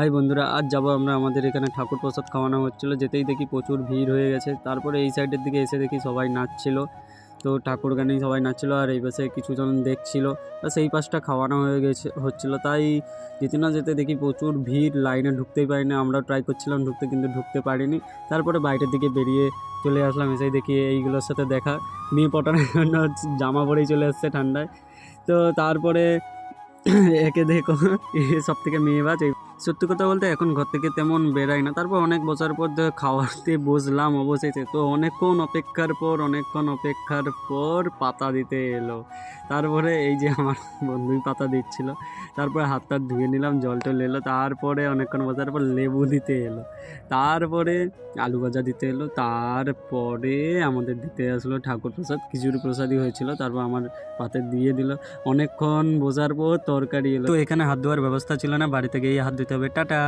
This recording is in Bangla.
হাই বন্ধুরা, আজ যাবো আমরা আমাদের এখানে ঠাকুর প্রসাদ খাওয়ানো হচ্ছিলো। যেতেই দেখি প্রচুর ভিড় হয়ে গেছে। তারপরে এই সাইডের দিকে এসে দেখি সবাই নাচছিল। তো ঠাকুর গানেই সবাই নাচছিল, আর এই পাশে কিছুজন দেখছিল। সেই পাশটা খাওয়ানো হচ্ছিলো। তাই যেতে না যেতে দেখি প্রচুর ভিড়, লাইনে ঢুকতেই পারিনি। আমরাও ট্রাই করছিলাম ঢুকতে, কিন্তু ঢুকতে পারিনি। তারপরে বাইরের দিকে বেরিয়ে চলে আসলাম। এসেই দেখি এইগুলোর সাথে দেখা, মেয়ে পটানোর জন্য জামা পরেই চলে আসছে ঠান্ডায়। তো তারপরে একে দেখো, সব থেকে মেয়েবাজ। সত্যি কথা বলতে এখন ঘর থেকে তেমন বেরাই না। তারপর অনেক বছর পর খাওয়াতে বসলাম অবশেষে। তো অনেকক্ষণ অপেক্ষার পর পাতা দিতে এলো। তারপরে এই যে আমার বন্ধুই পাতা দিচ্ছিল। তারপরে হাত টাত ধুয়ে নিলাম, জল টল এলো। তারপরে অনেকক্ষণ বসার পর লেবু দিতে এলো। তারপরে আলু ভাজা দিতে এলো। তারপরে আমাদের দিতে আসলো ঠাকুর প্রসাদ, খিচুড়ি প্রসাদই হয়েছিল। তারপর আমার পাতে দিয়ে দিল। অনেকক্ষণ বোঝার পর তরকারি এলো। তো এখানে হাত ধোয়ার ব্যবস্থা ছিল না, বাড়িতে গিয়ে হাত ধুতে হবে। টাটা।